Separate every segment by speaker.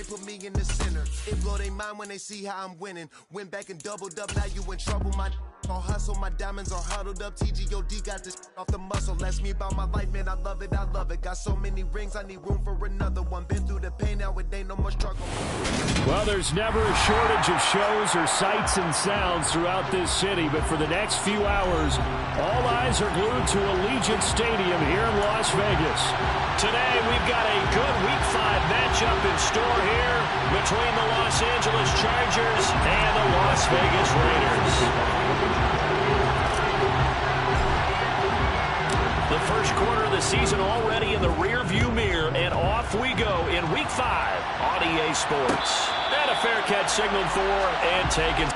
Speaker 1: put me in the center. It blow their mind when they see how I'm winning. Went back and doubled up, now you in trouble. My all hustle, my diamonds are huddled up. TGOD got this off the muscle. Ask me about my life, man, I love it, I love it. Got so many rings, I need room for another one. Been through the pain, now it ain't no more struggle.
Speaker 2: Well, there's never a shortage of shows or sights and sounds throughout this city, but for the next few hours, all eyes are glued to Allegiant Stadium here in Las Vegas. Today, we've got a good Week 5 matchup in store here between the Los Angeles Chargers and the Las Vegas Raiders. The first quarter of the season already in the rear-view mirror, and off we go in Week 5 on EA Sports. And a fair catch signaled for and taken.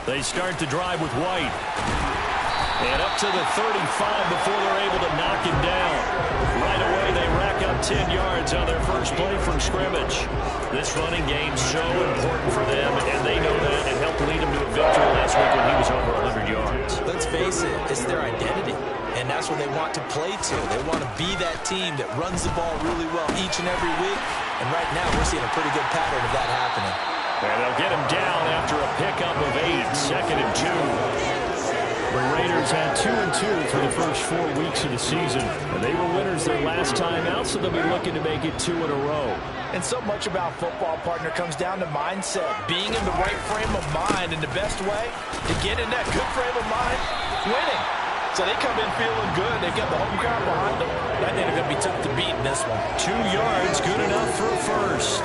Speaker 2: They start to drive with White. And up to the 35 before they're able to knock him down. Right away, they rack up 10 yards on their first play from scrimmage. This running game's so important for them, and they know that. It helped lead them to a victory last week when he was over 100 yards.
Speaker 3: Let's face it, it's their identity. And that's what they want to play to. They want to be that team that runs the ball really well each and every week. And right now, we're seeing a pretty good pattern of that happening.
Speaker 2: And they'll get him down after a pickup of 8, 2nd and 2. The Raiders had 2-2 for the first 4 weeks of the season. And they were winners their last time out, so they'll be looking to make it 2 in a row.
Speaker 4: And so much about football, partner, comes down to mindset. Being in the right frame of mind, and the best way to get in that good frame of mind, winning. So they come in feeling good. They've got the home crowd behind them. I think they're going to be tough to beat in this one.
Speaker 2: 2 yards, good enough for a first.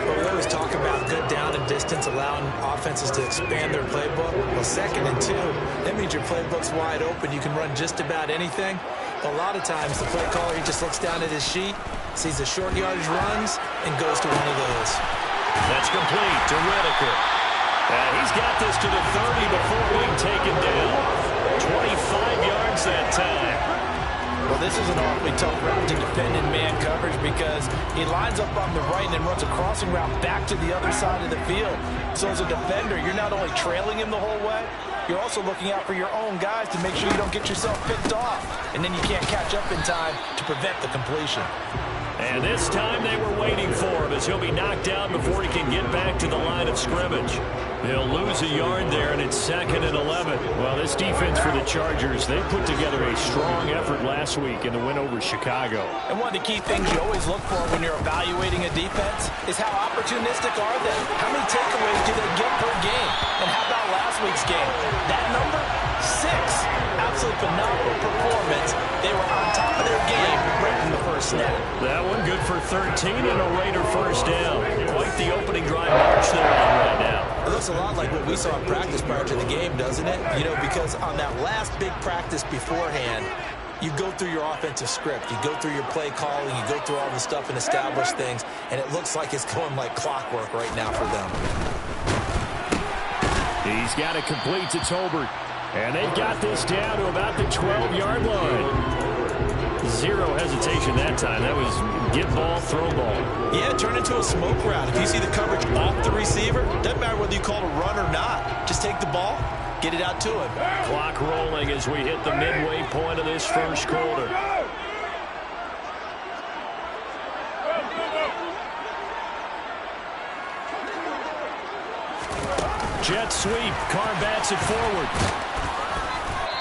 Speaker 3: Well, we always talk about good down and distance, allowing offenses to expand their playbook. Well, 2nd and 2, that means your playbook's wide open. You can run just about anything. A lot of times, the play caller, he just looks down at his sheet, sees the short yardage runs, and goes to one of those.
Speaker 2: That's complete to Whitaker. And he's got this to the 30 before being taken down. 25 yards that time.
Speaker 4: Well, this is an awfully tough route to defend in man coverage because he lines up on the right and then runs a crossing route back to the other side of the field. So as a defender, you're not only trailing him the whole way, you're also looking out for your own guys to make sure you don't get yourself picked off. And then you can't catch up in time to prevent the completion.
Speaker 2: And this time they were waiting for him as he'll be knocked down before he can get back to the line of scrimmage. They'll lose a yard there, and it's 2nd and 11. Well, this defense for the Chargers, they put together a strong effort last week in the win over Chicago.
Speaker 4: And one of the key things you always look for when you're evaluating a defense is how opportunistic are they? How many takeaways do they get per game? And how about last week's game? That number? 6. Absolutely phenomenal performance. They were on top of their game right from the first snap.
Speaker 2: That one good for 13 and a Raider first down. Quite the opening drive march they're on right now.
Speaker 3: It looks a lot like what we saw in practice prior to the game, doesn't it? You know, because on that last big practice beforehand, you go through your offensive script. You go through your play calling. You go through all the stuff and establish things. And it looks like it's going like clockwork right now for them.
Speaker 2: He's got it complete to Tolbert. And they've got this down to about the 12-yard line. Zero hesitation that time. That was get ball, throw ball.
Speaker 3: Yeah, turn into a smoke route. If you see the coverage off the receiver, doesn't matter whether you call it a run or not. Just take the ball, get it out to him.
Speaker 2: Clock rolling as we hit the midway point of this first quarter. Jet sweep. Carr bats it forward.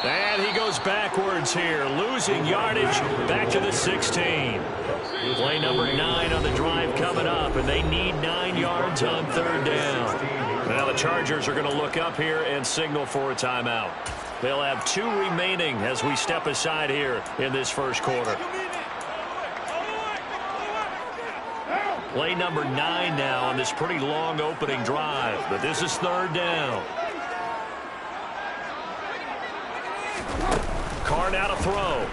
Speaker 2: And he goes backwards here, losing yardage back to the 16. Play number 9 on the drive coming up, and they need 9 yards on third down. Now the Chargers are going to look up here and signal for a timeout. They'll have 2 remaining as we step aside here in this first quarter. Play number 9 now on this pretty long opening drive, but this is third down. Carr now to throw.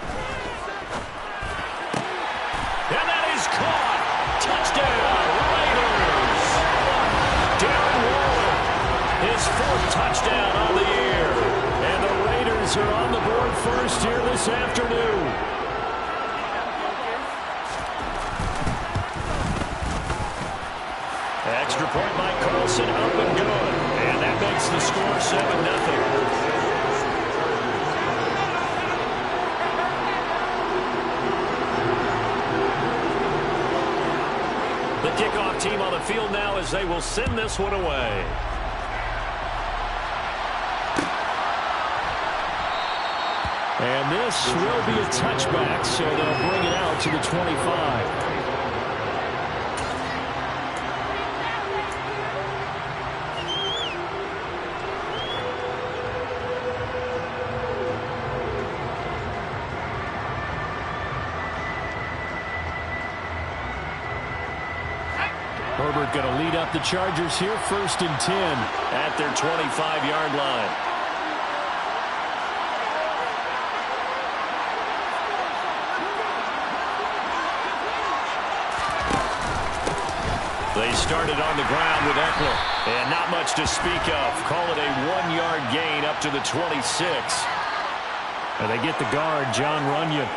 Speaker 2: And that is caught. Touchdown, Raiders. Darren Waller, his 4th touchdown on the year. And the Raiders are on the board first here this afternoon. Extra point by Carlson, up and good. And that makes the score 7-0. The kickoff team on the field now as they will send this one away. And this will be a touchback, so they'll bring it out to the 25. Herbert going to lead up the Chargers here, 1st and 10 at their 25-yard line. They started on the ground with Eckler, and not much to speak of. Call it a 1-yard gain up to the 26. And they get the guard, John Runyon.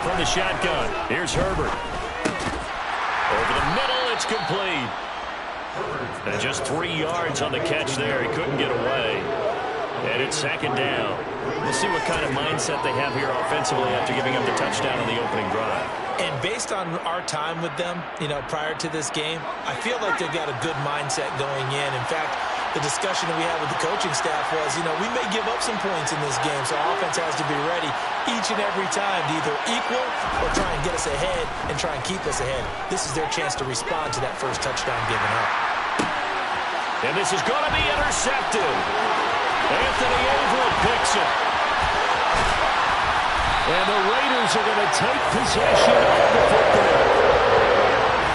Speaker 2: From the shotgun, here's Herbert. Over the middle, it's complete. And just 3 yards on the catch there. He couldn't get away. And it's 2nd down. We'll see what kind of mindset they have here offensively after giving up the touchdown on the opening drive.
Speaker 3: And based on our time with them, prior to this game, I feel like they've got a good mindset going in. In fact, the discussion that we had with the coaching staff was, we may give up some points in this game, so our offense has to be ready each and every time to either equal or try and get us ahead and try and keep us ahead. This is their chance to respond to that first touchdown given up.
Speaker 2: And this is going to be intercepted. Anthony Averett picks it. And the Raiders are going to take possession of the football.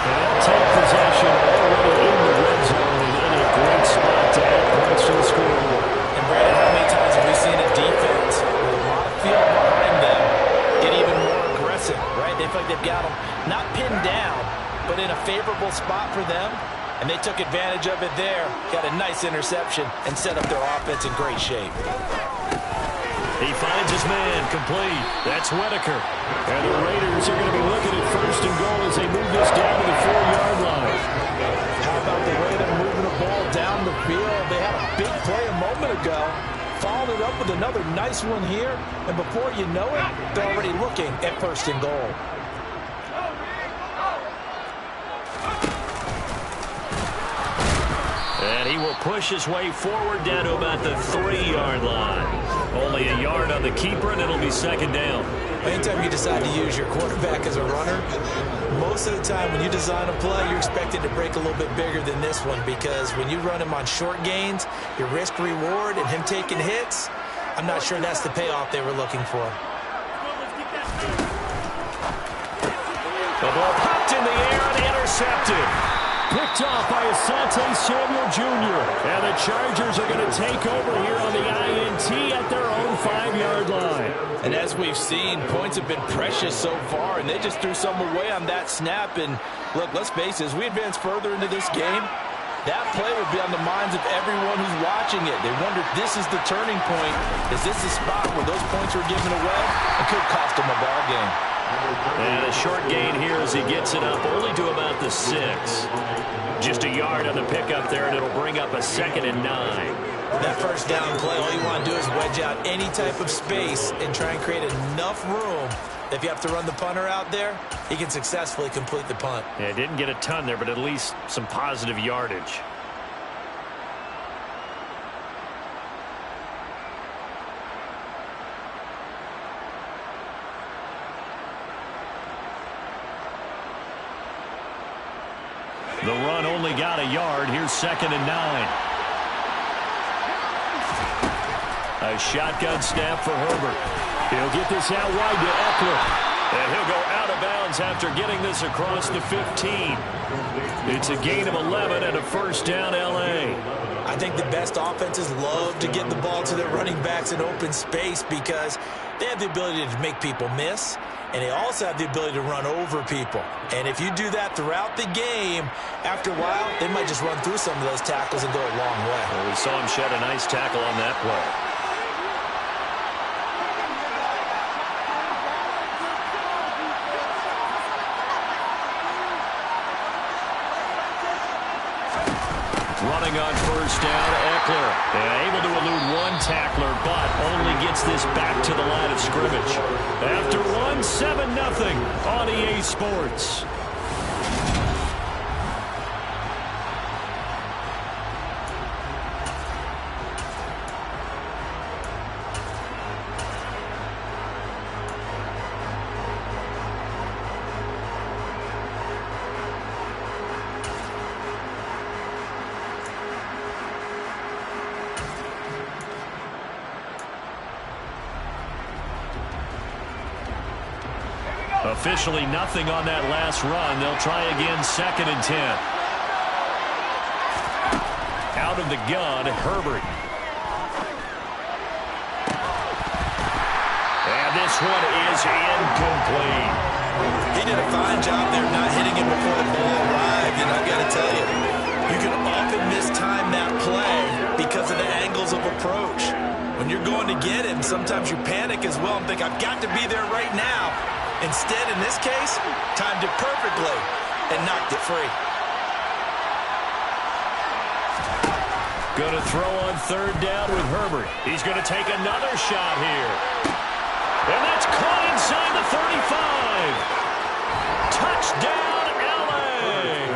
Speaker 2: And they'll take possession already in the red zone and in a great spot to add points to the scoreboard.
Speaker 3: And Brandon, how many times have we seen a defense with a lot of field behind them get even more aggressive, right? They feel like they've got them not pinned down, but in a favorable spot for them. And they took advantage of it there, got a nice interception, and set up their offense in great shape.
Speaker 2: He finds his man, complete. That's Whitaker. And the Raiders are going to be looking at 1st and goal as they move this down to the 4-yard line.
Speaker 3: How about the way they're moving the ball down the field? They had a big play a moment ago. Followed it up with another nice one here. And before you know it, they're already looking at 1st and goal.
Speaker 2: And he will push his way forward down to about the 3-yard line. Only a yard on the keeper, and it'll be 2nd down.
Speaker 3: Anytime you decide to use your quarterback as a runner, most of the time when you design a play, you're expected to break a little bit bigger than this one, because when you run him on short gains, your risk reward and him taking hits, I'm not sure that's the payoff they were looking for.
Speaker 2: The ball popped in the air and intercepted. Picked off by Asante Samuel Jr. And the Chargers are going to take over here on the INT at their own 5-yard line.
Speaker 4: And as we've seen, points have been precious so far, and they just threw some away on that snap. And look, let's face it, as we advance further into this game, that play will be on the minds of everyone who's watching it. They wonder if this is the turning point. Is this the spot where those points were given away? It could cost them a ball game.
Speaker 2: And a short gain here as he gets it up only to about the 6. Just a yard on the pickup there, and it'll bring up a 2nd and 9.
Speaker 3: That first down play, all you want to do is wedge out any type of space and try and create enough room. If you have to run the punter out there, he can successfully complete the punt.
Speaker 2: Yeah, didn't get a ton there, but at least some positive yardage. The run only got a yard. Here's 2nd and 9. A shotgun snap for Herbert. He'll get this out wide to Eckler. And he'll go out of bounds after getting this across the 15. It's a gain of 11 and a first down, L.A.
Speaker 3: I think the best offenses love to get the ball to their running backs in open space because they have the ability to make people miss, and they also have the ability to run over people. And if you do that throughout the game, after a while, they might just run through some of those tackles and go a long way.
Speaker 2: Well, we saw him shed a nice tackle on that play. Running on first down, Eckler. Able to elude one tackler, but only gets this back to the line of scrimmage. After one, 7-0 on EA Sports. Officially nothing on that last run. They'll try again, 2nd and 10. Out of the gun, Herbert. And this one is incomplete.
Speaker 3: He did a fine job there not hitting him before the ball arrived, and I've got to tell you, you can often mistime that play because of the angles of approach. When you're going to get him, sometimes you panic as well and think, I've got to be there right now. Instead, in this case, timed it perfectly and knocked it free.
Speaker 2: Going to throw on 3rd down with Herbert. He's going to take another shot here. And that's caught inside the 35. Touchdown, L.A.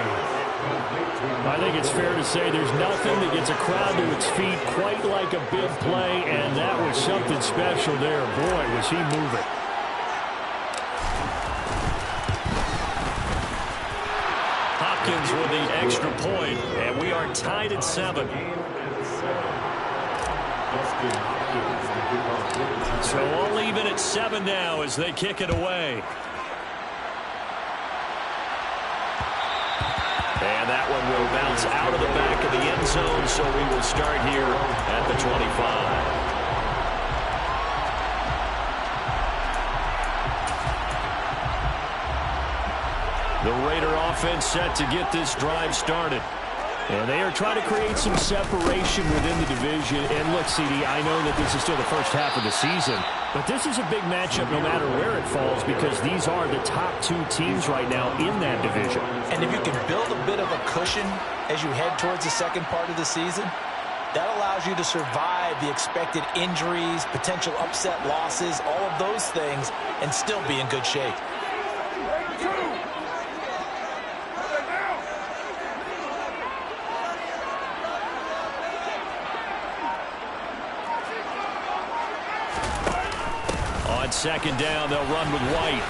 Speaker 2: I think it's fair to say there's nothing that gets a crowd to its feet quite like a big play, and that was something special there. Boy, was he moving. With the extra point, and we are tied at 7. So all even at 7 now as they kick it away. And that one will bounce out of the back of the end zone, so we will start here at the 25. The Raider offense set to get this drive started. And they are trying to create some separation within the division. And look, CD, I know that this is still the first half of the season, but this is a big matchup no matter where it falls because these are the top 2 teams right now in that division.
Speaker 3: And if you can build a bit of a cushion as you head towards the second part of the season, that allows you to survive the expected injuries, potential upset losses, all of those things, and still be in good shape. On 2nd down, they'll run with White.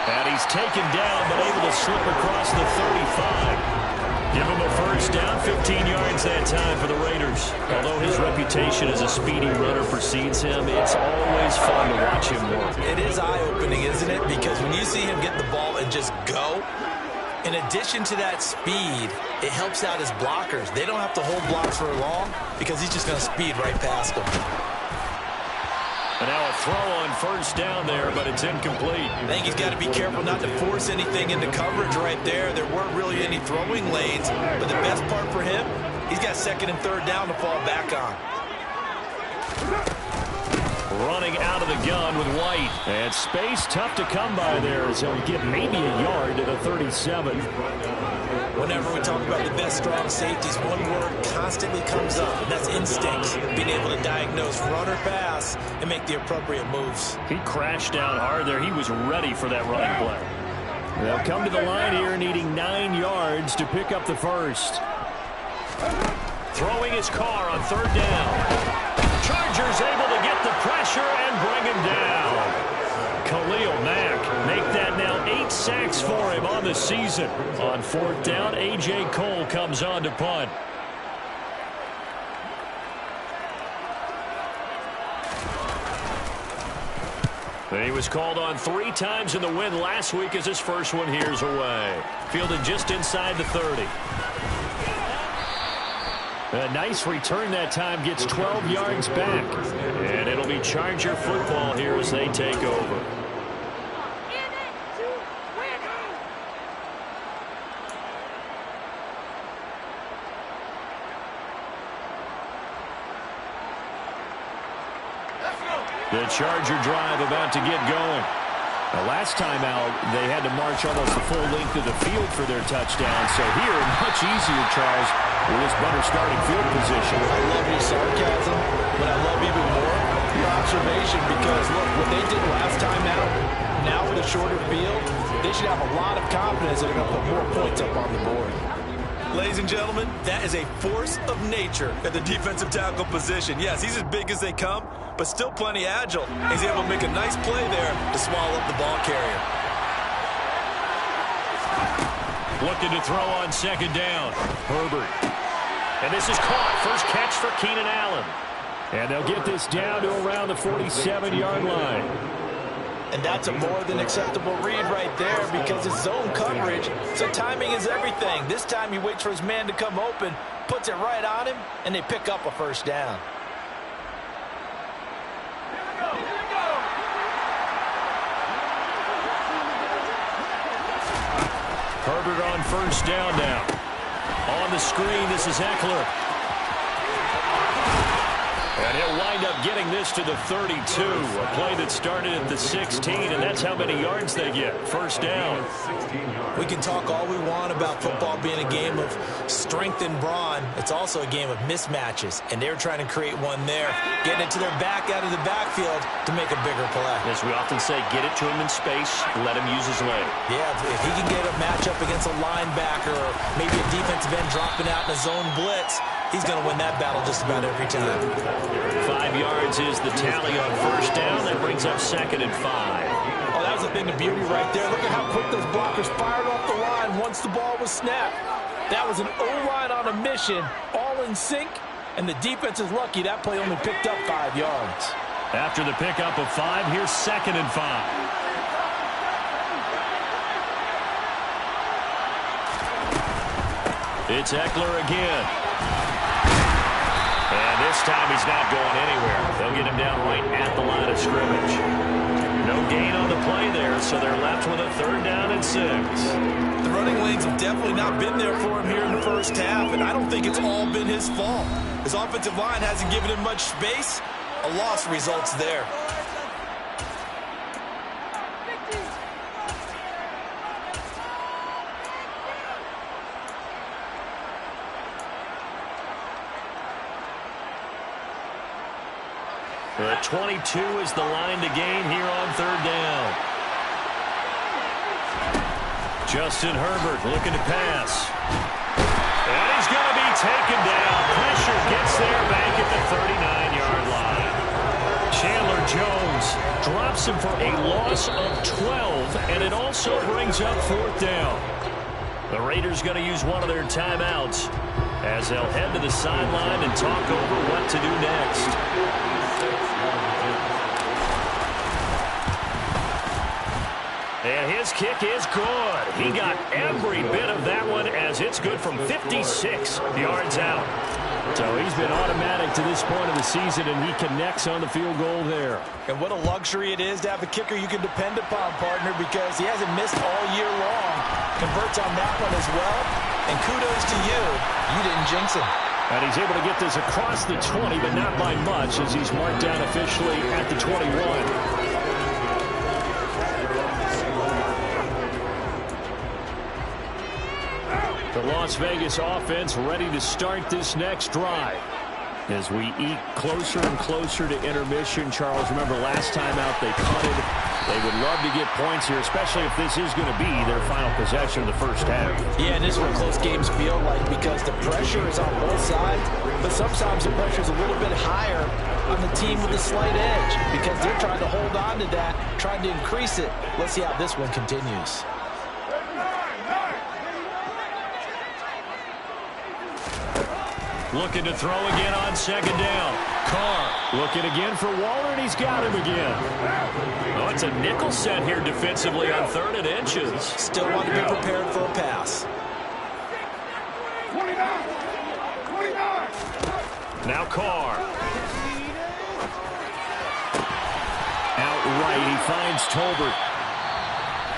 Speaker 3: And he's taken down, but able to slip across the 35.
Speaker 2: Give him a first down, 15 yards that time for the Raiders. Although his reputation as a speedy runner precedes him, it's always fun to watch him work.
Speaker 3: It is eye-opening, isn't it? Because when you see him get the ball and just go, in addition to that speed, it helps out his blockers. They don't have to hold blocks for long because he's just going to speed right past them.
Speaker 2: And now a throw on first down there, but it's incomplete.
Speaker 3: I think he's got to be careful not to force anything into coverage right there. There weren't really any throwing lanes, but the best part for him, he's got second and third down to fall back on.
Speaker 2: Running out of the gun with White. And space tough to come by there as he'll get maybe a yard to the 37.
Speaker 3: Whenever we talk about the best strong safeties, one word constantly comes up, and that's instincts. Being able to diagnose run or pass and make the appropriate moves.
Speaker 2: He crashed down hard there. He was ready for that running play. They'll come to the line here needing 9 yards to pick up the first. Throwing his car on third down. Chargers able to get the pressure and bring him down. Khalil Mack make that now 8 sacks for him on the season. On fourth down, A.J. Cole comes on to punt. He was called on 3 times in the win last week as his first one here's away. Fielded just inside the 30. A nice return that time, gets 12 yards back. And it'll be Charger football here as they take over. The Charger drive about to get going. The last time out, they had to march almost the full length of the field for their touchdown. So here, much easier, Charles, with this better starting field position.
Speaker 3: I love your sarcasm, but I love even more your observation because, look, what they did last time out, now with a shorter field, they should have a lot of confidence that they're going to put more points up on the board. Ladies and gentlemen, that is a force of nature at the defensive tackle position. Yes, he's as big as they come, but still plenty agile. He's able to make a nice play there to swallow up the ball carrier.
Speaker 2: Looking to throw on second down. Herbert. And this is caught. First catch for Keenan Allen. And they'll get this down to around the 47-yard line.
Speaker 3: And that's a more than acceptable read right there because it's zone coverage, so timing is everything. This time he waits for his man to come open, puts it right on him, and they pick up a first down.
Speaker 2: Herbert on first down now. On the screen, this is Eckler. And he'll wind up getting this to the 32. A play that started at the 16, and that's how many yards they get. First down.
Speaker 3: We can talk all we want about football being a game of strength and brawn. It's also a game of mismatches, and they're trying to create one there, getting it to their back out of the backfield to make a bigger play.
Speaker 2: As we often say, get it to him in space, let him use his leg.
Speaker 3: Yeah, if he can get a matchup against a linebacker or maybe a defensive end dropping out in a zone blitz, he's going to win that battle just about every time.
Speaker 2: 5 yards is the tally on first down. That brings up second and 5.
Speaker 3: Oh, that was a thing of beauty right there. Look at how quick those blockers fired off the line once the ball was snapped. That was an O-line on a mission, all in sync, and the defense is lucky that play only picked up 5 yards.
Speaker 2: After the pickup of 5, here's second and 5. It's Eckler again. And this time he's not going anywhere. They'll get him down right at the line of scrimmage. No gain on the play there, so they're left with a third down and 6.
Speaker 3: The running lanes have definitely not been there for him here in the first half, and I don't think it's all been his fault. His offensive line hasn't given him much space. A loss results there.
Speaker 2: The 22 is the line to gain here on third down. Justin Herbert looking to pass. And he's going to be taken down. Pressure gets there back at the 39-yard line. Chandler Jones drops him for a loss of 12, and it also brings up fourth down. The Raiders going to use one of their timeouts as they'll head to the sideline and talk over what to do next. And his kick is good. He got every bit of that one as it's good from 56 yards out. So he's been automatic to this point of the season, and he connects on the field goal there.
Speaker 4: And what a luxury it is to have a kicker you can depend upon, partner, because he hasn't missed all year long. Converts on that one as well. And kudos to you. You didn't jinx him.
Speaker 2: And he's able to get this across the 20, but not by much, as he's marked down officially at the 21. The Las Vegas offense ready to start this next drive. As we eat closer and closer to intermission, Charles, remember last time out they punted. They would love to get points here, especially if this is going to be their final possession of the first half.
Speaker 4: Yeah, and this is what close games feel like because the pressure is on both sides, but sometimes the pressure is a little bit higher on the team with a slight edge because they're trying to hold on to that, trying to increase it. Let's see how this one continues.
Speaker 2: Looking to throw again on second down. Carr looking again for Waller, and he's got him again. Oh, it's a nickel set here defensively on 3rd and inches.
Speaker 4: Still want to be prepared for a pass.
Speaker 5: 29.
Speaker 2: Now Carr. Outright, he finds Tolbert.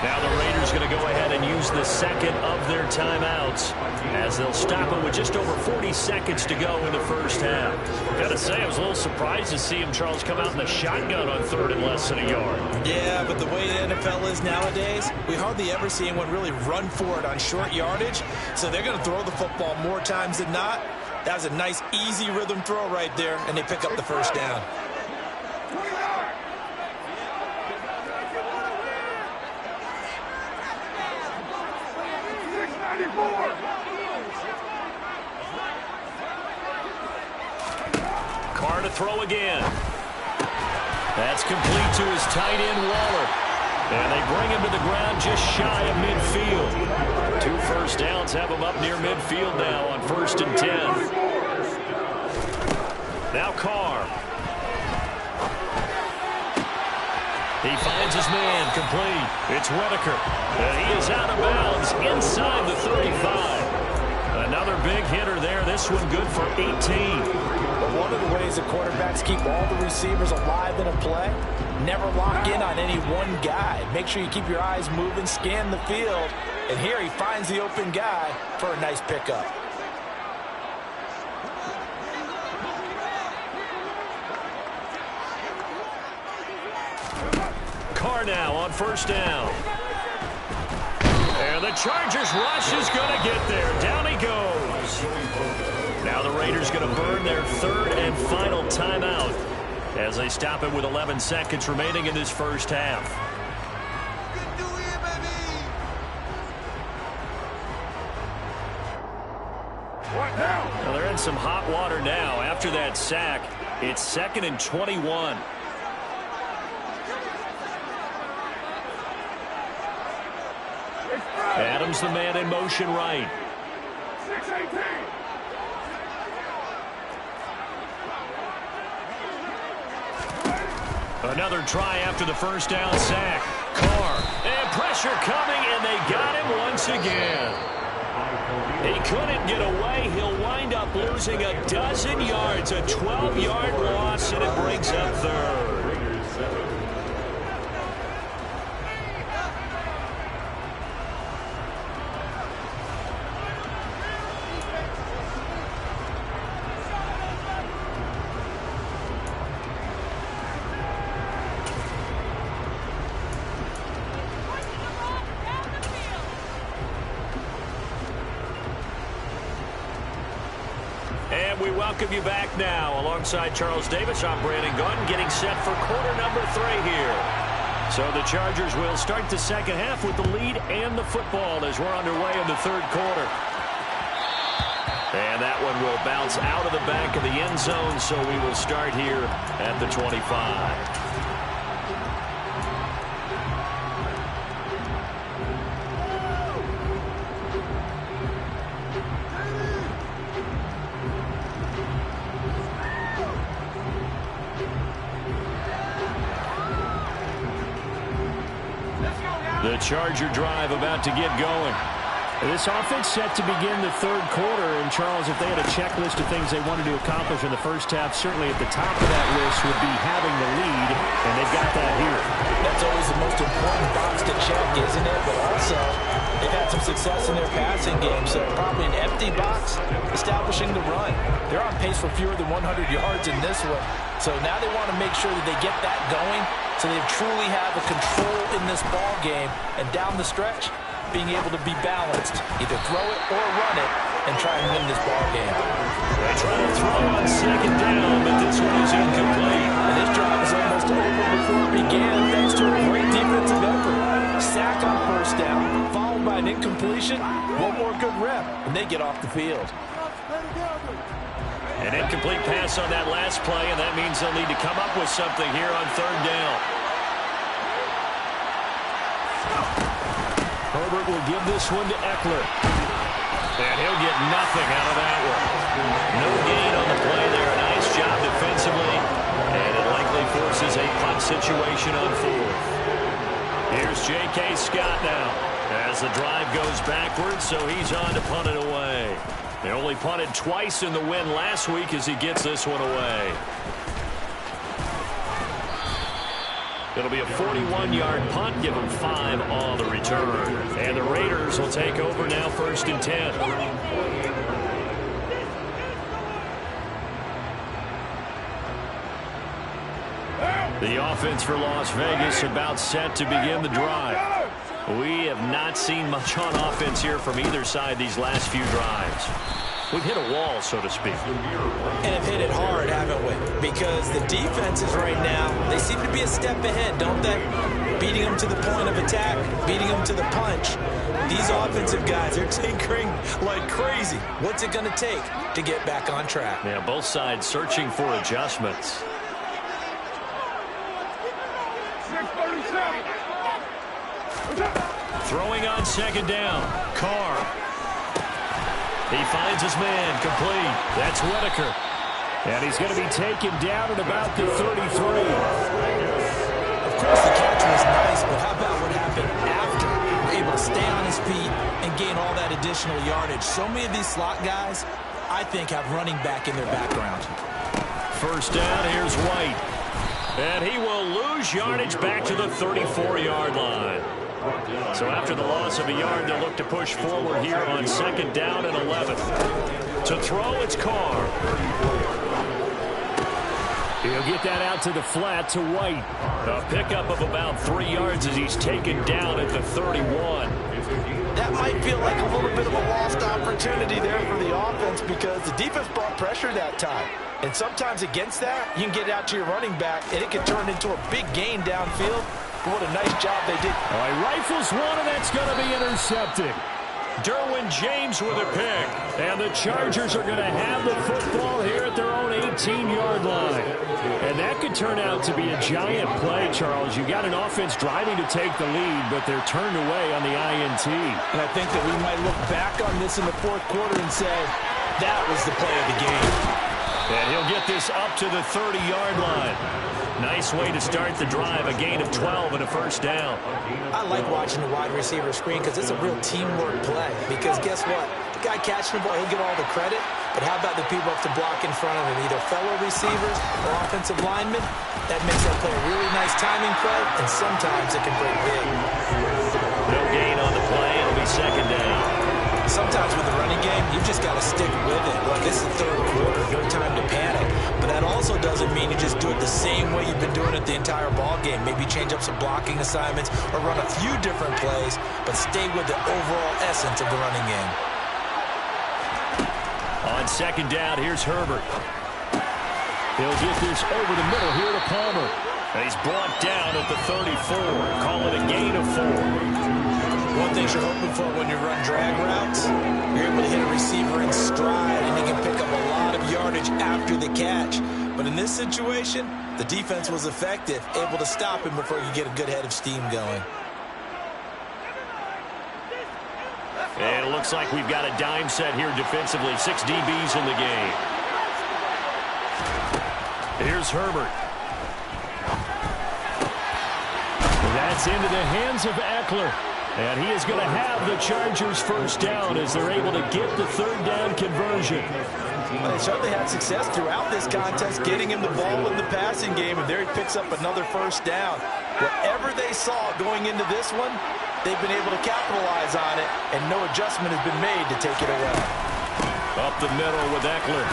Speaker 2: Now the Raiders going to go ahead and use the second of their timeouts as they'll stop him with just over 40 seconds to go in the first half. Got to say, I was a little surprised to see him, Charles, come out in the shotgun on 3rd and less than a yard.
Speaker 4: Yeah, but the way the NFL is nowadays, we hardly ever see anyone really run for it on short yardage, so they're going to throw the football more times than not. That was a nice, easy rhythm throw right there, and they pick up the first down.
Speaker 2: Carr to throw again. That's complete to his tight end, Waller. And they bring him to the ground just shy of midfield. 2 first downs have him up near midfield now on 1st and 10. Now Carr. He finds his man, complete. It's Whitaker. And he is out of bounds inside the 35. Another big hitter there. This one good for 18.
Speaker 4: But one of the ways the quarterbacks keep all the receivers alive in a play, never lock in on any one guy. Make sure you keep your eyes moving, scan the field. And here he finds the open guy for a nice pickup.
Speaker 2: Carr now on 1st down. And the Chargers rush is going to get there. Down he goes. Now the Raiders going to burn their 3rd and final timeout as they stop it with 11 seconds remaining in this first half. Well, they're in some hot water now. After that sack, it's 2nd and 21. Adams, the man in motion right.
Speaker 5: 6-18.
Speaker 2: Another try after the first down sack. Carr. And pressure coming, and they got him once again. He couldn't get away. He'll wind up losing a dozen yards. A 12-yard loss, and it brings up 3rd. And we welcome you back now. Alongside Charles Davis, I'm Brandon Gunn, getting set for quarter number 3 here. So the Chargers will start the second half with the lead and the football as we're underway in the 3rd quarter. And that one will bounce out of the back of the end zone, so we will start here at the 25. The Charger drive about to get going. This offense set to begin the third quarter. And, Charles, if they had a checklist of things they wanted to accomplish in the first half, certainly at the top of that list would be having the lead, and they've got that here.
Speaker 4: That's always the most important box to check, isn't it? But also, they've had some success in their passing game, so probably an empty box, establishing the run. They're on pace for fewer than 100 yards in this one. So now they want to make sure that they get that going so they truly have a control in this ball game. And down the stretch, being able to be balanced, either throw it or run it, and try and win this ball game.
Speaker 2: They try to throw on second down, but this one is incomplete.
Speaker 4: And this drive is almost over before it began, thanks to a great defensive effort. Sack on first down, followed by an incompletion, one more good rep, and they get off the field.
Speaker 2: An incomplete pass on that last play, and that means they'll need to come up with something here on third down. Herbert will give this one to Eckler. And he'll get nothing out of that one. No gain on the play there. A nice job defensively. And it likely forces a punt situation on fourth. Here's J.K. Scott now as the drive goes backwards, so he's on to punt it away. They only punted twice in the win last week as he gets this one away. It'll be a 41-yard punt, give them 5 on the return. And the Raiders will take over now, 1st and 10. The offense for Las Vegas about set to begin the drive. We have not seen much on offense here from either side these last few drives. We've hit a wall, so to speak.
Speaker 4: And have hit it hard, haven't we? Because the defenses right now, they seem to be a step ahead, don't they? Beating them to the point of attack, beating them to the punch. These offensive guys are tinkering like crazy. What's it going to take to get back on track?
Speaker 2: Yeah, both sides searching for adjustments.
Speaker 5: 637.
Speaker 2: Throwing on second down. Carr. He finds his man, complete. That's Whitaker. And he's going to be taken down at about the 33.
Speaker 4: Of course, the catch was nice, but how about what happened after? We're able to stay on his feet and gain all that additional yardage. So many of these slot guys, I think, have running back in their background.
Speaker 2: First down, here's White. And he will lose yardage back to the 34-yard line. So after the loss of a yard, they'll look to push forward here on second down and 11. To throw, it's Carr. He'll get that out to the flat to White. A pickup of about 3 yards as he's taken down at the 31.
Speaker 4: That might feel like a little bit of a lost opportunity there for the offense because the defense brought pressure that time. And sometimes against that, you can get it out to your running back, and it can turn into a big gain downfield. But what a nice job they did.
Speaker 2: Oh, he rifles one, and that's going to be intercepted. Derwin James with a pick. And the Chargers are going to have the football here at their own 18-yard line. And that could turn out to be a giant play, Charles. You got an offense driving to take the lead, but they're turned away on the INT.
Speaker 4: And I think that we might look back on this in the fourth quarter and say, that was the play of the game.
Speaker 2: And he'll get this up to the 30-yard line. Nice way to start the drive, a gain of 12 and a first down.
Speaker 4: I like watching the wide receiver screen because it's a real teamwork play. Because guess what? The guy catching the ball, he'll get all the credit. But how about the people up to block in front of him, either fellow receivers or offensive linemen? That makes that play a really nice timing play, and sometimes it can break big.
Speaker 2: No gain on the play. It'll be second down.
Speaker 4: Sometimes with the running game, you just got to stick with it. Look, this is the third quarter, no time to panic. But that also doesn't mean you just do it the same way you've been doing it the entire ball game. Maybe change up some blocking assignments or run a few different plays, but stay with the overall essence of the running game.
Speaker 2: On second down, here's Herbert. He'll get this over the middle here to Palmer. And he's brought down at the 34. Call it a gain of 4.
Speaker 4: One thing you're hoping for when you run drag routes, you're able to hit a receiver in stride, and he can pick up a lot of yardage after the catch. But in this situation, the defense was effective, able to stop him before you get a good head of steam going.
Speaker 2: And it looks like we've got a dime set here defensively. 6 DBs in the game. Here's Herbert. That's It's into the hands of Eckler. And he is going to have the Chargers first down as they're able to get the third down conversion.
Speaker 4: Well, they certainly had success throughout this contest, getting him the ball in the passing game, and there he picks up another first down. Whatever they saw going into this one, they've been able to capitalize on it, and no adjustment has been made to take it away.
Speaker 2: Up the middle with Eckler.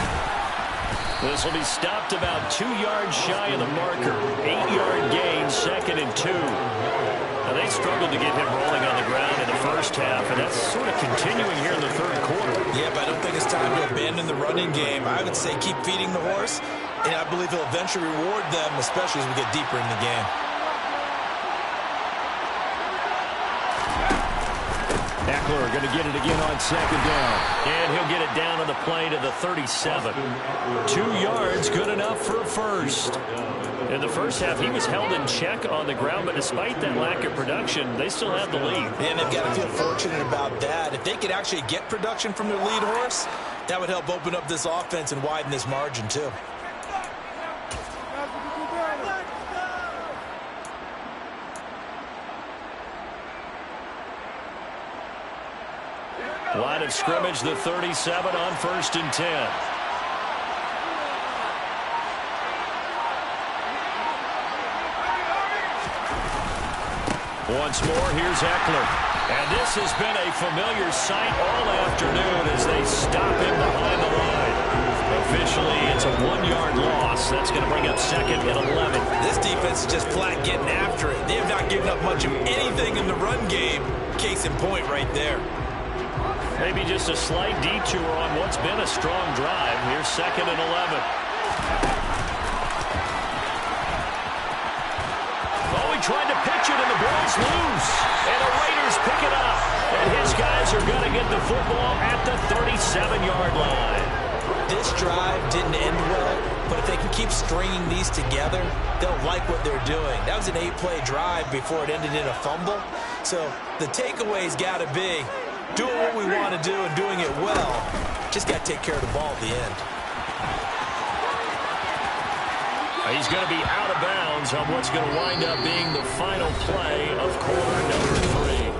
Speaker 2: This will be stopped about 2 yards shy of the marker. 8-yard gain, 2nd and 2. Now, they struggled to get him rolling on the ground in the first half, and that's sort of continuing here in the third quarter.
Speaker 4: Yeah, but I don't think it's time to abandon the running game. I would say keep feeding the horse, and I believe he'll eventually reward them, especially as we get deeper in the game.
Speaker 2: Eckler going to get it again on 2nd down. And he'll get it down on the play to the 37. 2 yards, good enough for a first. In the first half, he was held in check on the ground, but despite that lack of production, they still have the lead.
Speaker 4: And they've got to feel fortunate about that. If they could actually get production from their lead horse, that would help open up this offense and widen this margin, too.
Speaker 2: Line of scrimmage, the 37 on 1st and 10. Once more, here's Eckler. And this has been a familiar sight all afternoon as they stop him behind the line. Officially, it's a 1-yard loss. That's going to bring up 2nd and 11.
Speaker 4: This defense is just flat getting after it. They have not given up much of anything in the run game. Case in point right there.
Speaker 2: Maybe just a slight detour on what's been a strong drive. Here's 2nd and 11. Oh, he tried to pitch it, and the ball's loose. And the Raiders pick it up. And his guys are going to get the football at the 37-yard line.
Speaker 4: This drive didn't end well, but if they can keep stringing these together, they'll like what they're doing. That was an 8-play drive before it ended in a fumble. So the takeaway's got to be doing what we want to do and doing it well. Just got to take care of the ball at the end.
Speaker 2: He's going to be out of bounds on what's going to wind up being the final play of quarter number 3.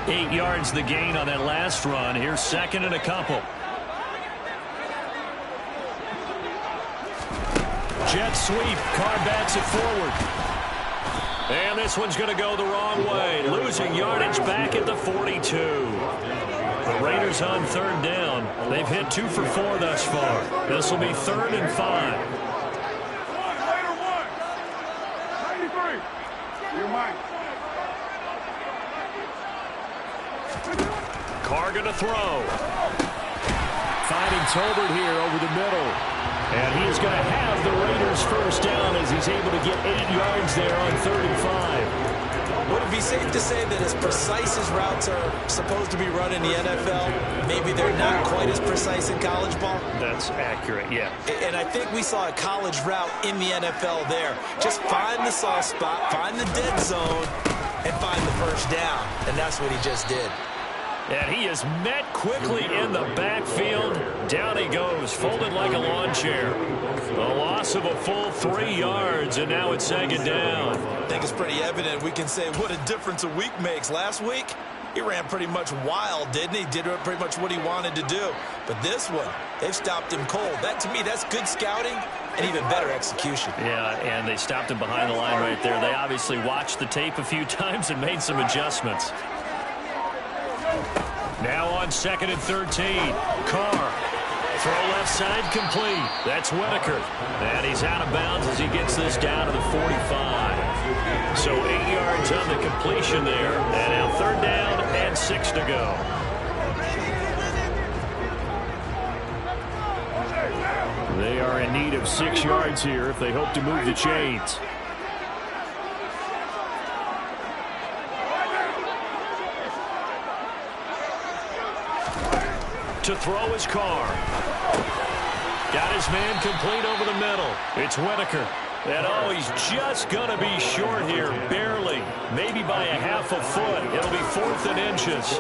Speaker 2: Eight yards the gain on that last run. Here's 2nd and a couple. Jet sweep. Carr bats it forward. And this one's going to go the wrong way. Losing yardage back at the 42. The Raiders on 3rd down. They've hit 2 for 4 thus far. This will be 3rd and 5.
Speaker 5: Raider 1. 93. You're mine.
Speaker 2: Carr going to throw. Finding Tolbert here over the middle. And he is going to have the Raiders first down as he's able to get 8 yards there on 3rd and 5.
Speaker 4: Would it be safe to say that as precise as routes are supposed to be run in the NFL, maybe they're not quite as precise in college ball?
Speaker 2: That's accurate, yeah.
Speaker 4: And I think we saw a college route in the NFL there. Just find the soft spot, find the dead zone, and find the first down. And that's what he just did.
Speaker 2: And he is met quickly in the backfield. Down he goes, folded like a lawn chair. A loss of a full 3 yards, and now it's 2nd down.
Speaker 4: I think it's pretty evident. We can say what a difference a week makes. Last week, he ran pretty much wild, didn't he? Did pretty much what he wanted to do. But this one, they've stopped him cold. That, to me, that's good scouting and even better execution.
Speaker 2: Yeah, and they stopped him behind the line right there. They obviously watched the tape a few times and made some adjustments. Now on 2nd and 13. Carr. Throw left side complete. That's Whitaker. And he's out of bounds as he gets this down to the 45. So 8 yards on the completion there. And now 3rd down and 6 to go. They are in need of 6 yards here if they hope to move the chains. To throw his Carr. Got his man complete over the middle. It's Whitaker. And oh, he's just going to be short here, barely, maybe by a half a foot. It'll be 4th and inches.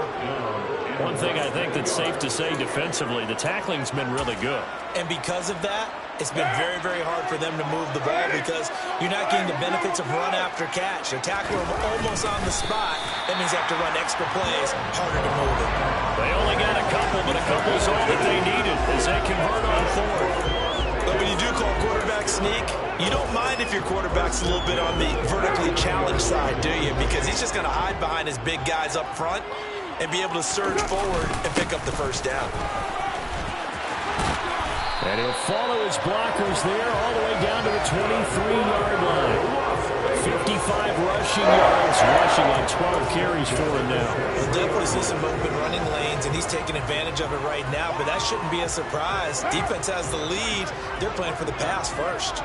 Speaker 2: One thing I think that's safe to say defensively, the tackling's been really good.
Speaker 4: And because of that, it's been very, very hard for them to move the ball because you're not getting the benefits of run after catch. They're tackling them almost on the spot. That means they have to run extra plays, harder to move it.
Speaker 2: They only got a couple, but a couple's all that they needed as they convert on 4th.
Speaker 4: But when you do call quarterback sneak, you don't mind if your quarterback's a little bit on the vertically challenged side, do you? Because he's just going to hide behind his big guys up front and be able to surge forward and pick up the first down.
Speaker 2: And he'll follow his blockers there all the way down to the 23-yard line. 55 rushing yards, rushing on 12 carries for him now.
Speaker 4: We'll definitely see some open running lanes, and he's taking advantage of it right now, but that shouldn't be a surprise. Defense has the lead. They're playing for the pass first.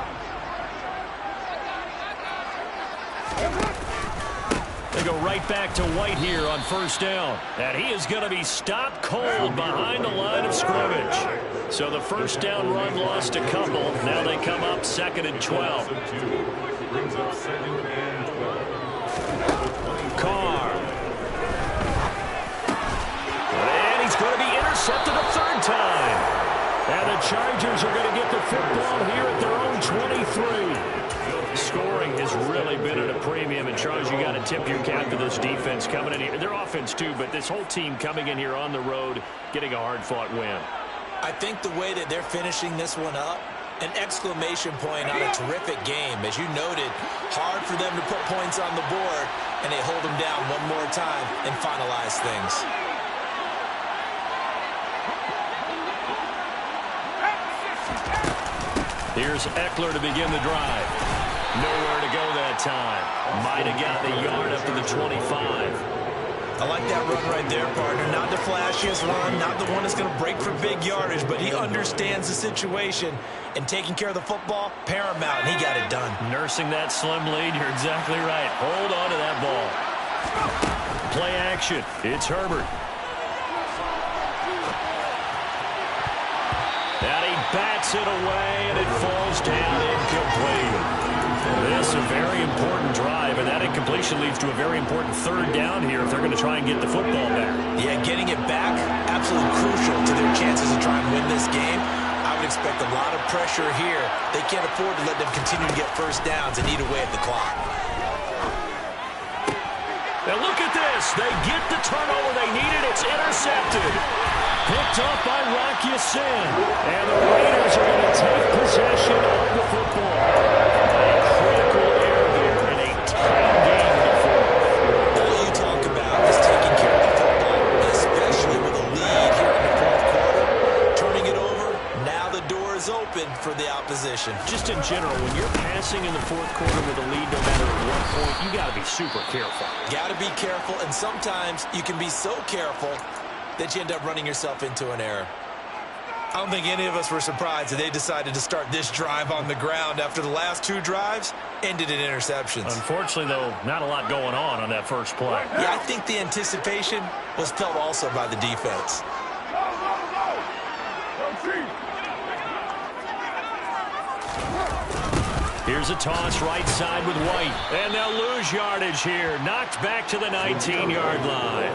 Speaker 2: They go right back to White here on 1st down. And he is going to be stopped cold behind the line of scrimmage. So the 1st down run lost a couple. Now they come up 2nd and 12. Carr. And he's going to be intercepted a 3rd time. And the Chargers are going to get the football here at their own 23. Scoring has really been at a premium, and Charles, you got to tip your cap to this defense coming in here. Their offense too, but this whole team coming in here on the road, getting a hard-fought win.
Speaker 4: I think the way that they're finishing this one up, an exclamation point on a terrific game. As you noted, hard for them to put points on the board, and they hold them down one more time and finalize things.
Speaker 2: Here's Eckler to begin the drive. Nowhere to go that time. Might have got the yard up to the 25.
Speaker 4: I like that run right there, partner. Not the flashiest run, not the one that's going to break for big yardage, but he understands the situation, and taking care of the football, paramount, and he got it done.
Speaker 2: Nursing that slim lead, you're exactly right. Hold on to that ball. Play action. It's Herbert. And he bats it away, and it falls down incomplete. This is a very important drive, and that incompletion leads to a very important 3rd down here if they're going to try and get the football back.
Speaker 4: Yeah, getting it back, absolutely crucial to their chances to try and win this game. I would expect a lot of pressure here. They can't afford to let them continue to get 1st downs and eat away at the clock.
Speaker 2: Now look at this. They get the turnover they needed. It's intercepted. Picked up by Rock Ya-Sin. And the Raiders are going to take possession of the football. A critical error there in a tight game before.
Speaker 4: All you talk about is taking care of the football, especially with a lead here in the 4th quarter. Turning it over, now the door is open for the opposition.
Speaker 2: Just in general, when you're passing in the 4th quarter with a lead, no matter at what point, you got to be super careful.
Speaker 4: Got to be careful, and sometimes you can be so careful that you end up running yourself into an error. I don't think any of us were surprised that they decided to start this drive on the ground after the last 2 drives ended in interceptions.
Speaker 2: Unfortunately, though, not a lot going on that first play.
Speaker 4: Yeah, I think the anticipation was felt also by the defense.
Speaker 2: Here's a toss right side with White. And they'll lose yardage here. Knocked back to the 19-yard line.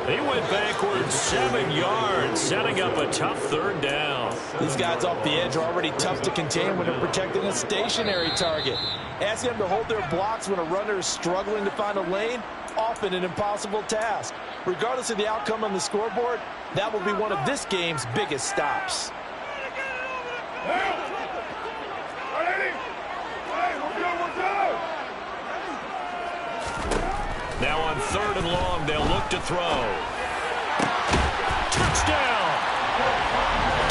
Speaker 2: He went backwards 7 yards, setting up a tough 3rd down.
Speaker 4: These guys off the edge are already tough to contain when they're protecting a stationary target. Asking them to hold their blocks when a runner is struggling to find a lane, often an impossible task. Regardless of the outcome on the scoreboard, that will be one of this game's biggest stops.
Speaker 2: Now on 3rd and long, they'll look to throw. Touchdown!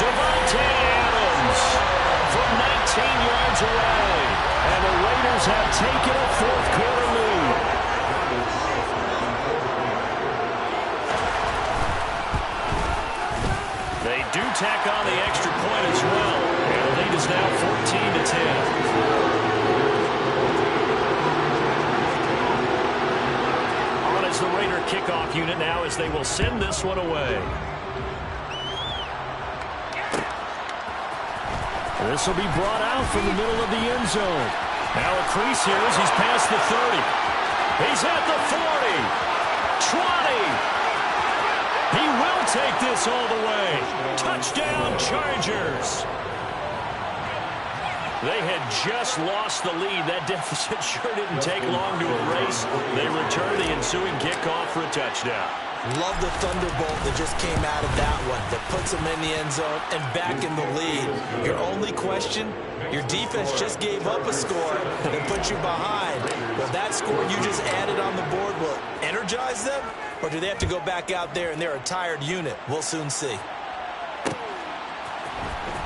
Speaker 2: Devontae Adams from 19 yards away. And the Raiders have taken a 4th quarter lead. They do tack on the extra point as well. And the lead is now 14-10. The Raider kickoff unit now as they will send this one away. This will be brought out from the middle of the end zone. Now a crease here as he's past the 30. He's at the 40. 20. He will take this all the way. Touchdown, Chargers. They had just lost the lead. That deficit sure didn't take long to erase. They return the ensuing kickoff for a touchdown.
Speaker 3: Love the thunderbolt that just came out of that one that puts them in the end zone and back in the lead. Your only question, your defense just gave up a score and put you behind. Well, that score you just added on the board will energize them, or do they have to go back out there and they're a tired unit? We'll soon see.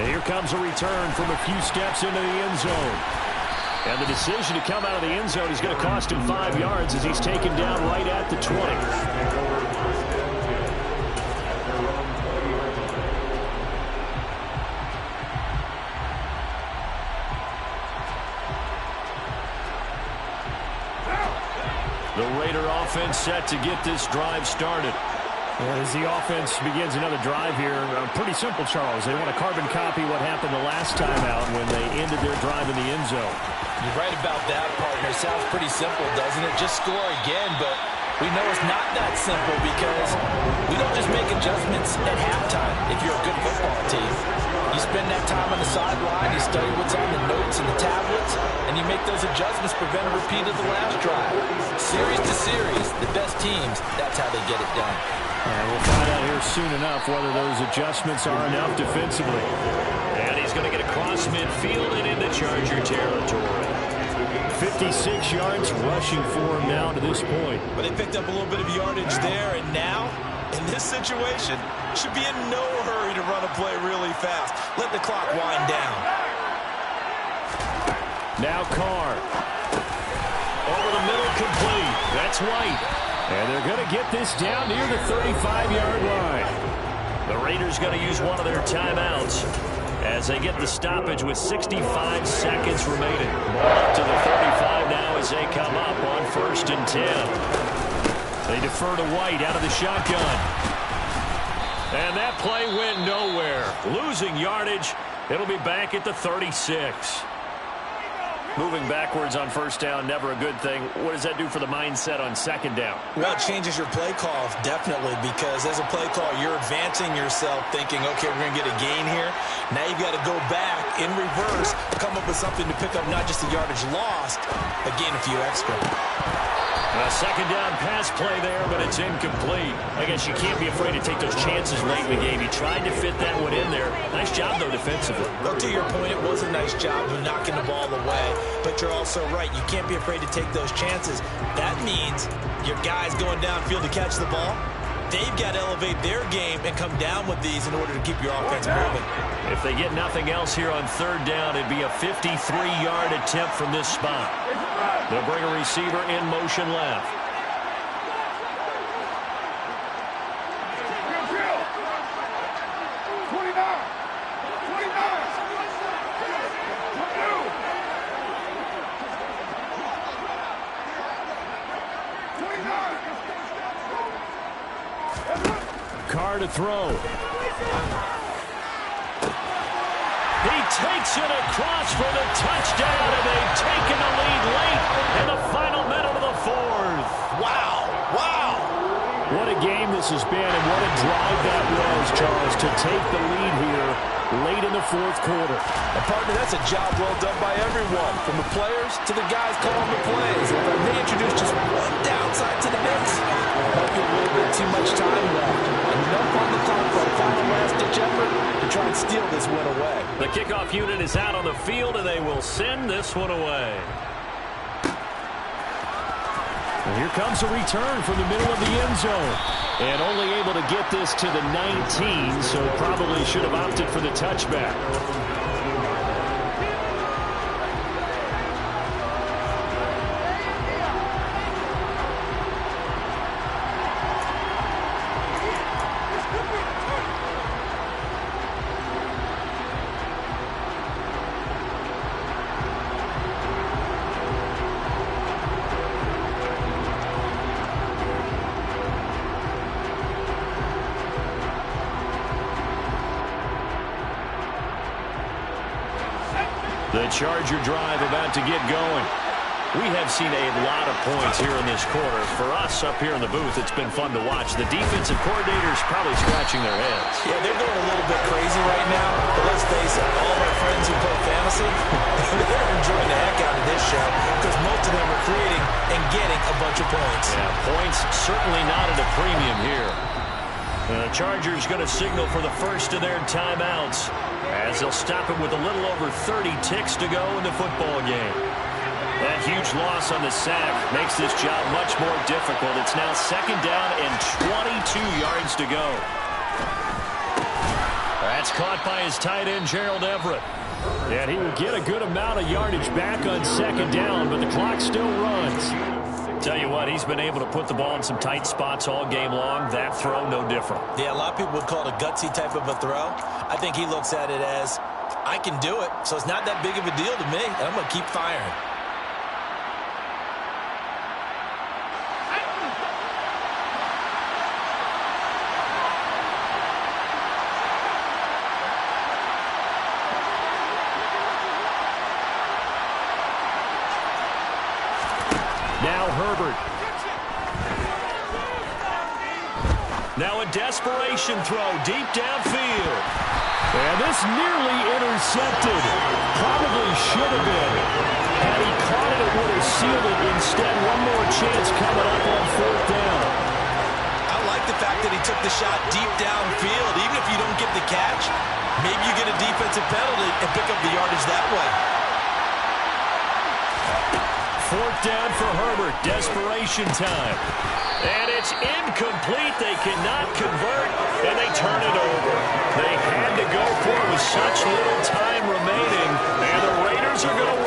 Speaker 2: And here comes a return from a few steps into the end zone. And the decision to come out of the end zone is going to cost him 5 yards as he's taken down right at the 20. The Raider offense set to get this drive started. As the offense begins another drive here, pretty simple, Charles. They want to carbon copy what happened the last time out when they ended their drive in the end zone.
Speaker 4: You're right about that, partner. Sounds pretty simple, doesn't it? Just score again, but we know it's not that simple because we don't just make adjustments at halftime if you're a good football team. You spend that time on the sideline, you study what's on the notes and the tablets, and you make those adjustments, prevent a repeat of the last drive. Series to series, the best teams, that's how they get it done.
Speaker 2: And we'll find out here soon enough whether those adjustments are enough defensively. And he's going to get across midfield and into Charger territory. 56 yards rushing for him now to this point.
Speaker 3: But they picked up a little bit of yardage there, and now, in this situation, should be in no hurry to run a play really fast. Let the clock wind down.
Speaker 2: Now Carr. Over the middle, complete. That's White. And they're going to get this down near the 35-yard line. The Raiders going to use one of their timeouts as they get the stoppage with 65 seconds remaining. Ball up to the 35 now as they come up on 1st and 10. They defer to White out of the shotgun. And that play went nowhere. Losing yardage. It'll be back at the 36. Moving backwards on 1st down, never a good thing. What does that do for the mindset on 2nd down?
Speaker 3: Well, it changes your play call, definitely, because as a play call, you're advancing yourself thinking, okay, we're going to get a gain here. Now you've got to go back in reverse, come up with something to pick up not just the yardage lost, but gain a few extra.
Speaker 2: A 2nd down pass play there, but it's incomplete. I guess you can't be afraid to take those chances late in the game. He tried to fit that one in there. Nice job, though, defensively.
Speaker 3: Well, to your point, it was a nice job of knocking the ball away, but you're also right. You can't be afraid to take those chances. That means your guys going downfield to catch the ball, they've got to elevate their game and come down with these in order to keep your offense moving.
Speaker 2: If they get nothing else here on 3rd down, it'd be a 53-yard attempt from this spot. They'll bring a receiver in motion left. Carr to throw. He takes it across for the touchdown, and they've taken the lead late in the final minute of the 4th.
Speaker 3: Wow. Wow.
Speaker 2: What a game this has been, and what a drive that was, Charles, to take the lead here late in the 4th quarter.
Speaker 4: And partner, that's a job well done by everyone, from the players to the guys calling the plays. And if they introduce just one downside to the mix, might be a little bit too much time left. Enough on the clock for a final last-ditch effort to try and steal this one away.
Speaker 2: The kickoff unit is out on the field, and they will send this one away. And here comes a return from the middle of the end zone. And only able to get this to the 19, so probably should have opted for the touchback. The Charger drive about to get going. We have seen a lot of points here in this quarter. For us up here in the booth, it's been fun to watch. The defensive coordinators probably scratching their heads.
Speaker 4: Yeah, they're going a little bit crazy right now. But let's face it, all of our friends who play fantasy, they're enjoying the heck out of this show because most of them are creating and getting a bunch of points.
Speaker 2: Yeah, points certainly not at a premium here. The Chargers going to signal for the first of their timeouts as they'll stop it with a little over 30 ticks to go in the football game. That huge loss on the sack makes this job much more difficult. It's now 2nd down and 22 yards to go. That's caught by his tight end, Gerald Everett. And he will get a good amount of yardage back on 2nd down, but the clock still runs. Tell you what, he's been able to put the ball in some tight spots all game long. That throw, no different.
Speaker 4: Yeah, a lot of people would call it a gutsy type of a throw. I think he looks at it as, I can do it, so it's not that big of a deal to me, and I'm going to keep firing.
Speaker 2: Now Herbert. Now a desperation throw deep downfield. And this nearly intercepted. Probably should have been. Had he caught it, it would have sealed it. Instead, one more chance coming up on 4th down.
Speaker 4: I like the fact that he took the shot deep downfield. Even if you don't get the catch, maybe you get a defensive penalty and pick up the yardage that way.
Speaker 2: 4th down for Herbert. Desperation time. And it's incomplete. They cannot convert, and they turn it over. They had to go for it with such little time remaining, and the Raiders are going to win.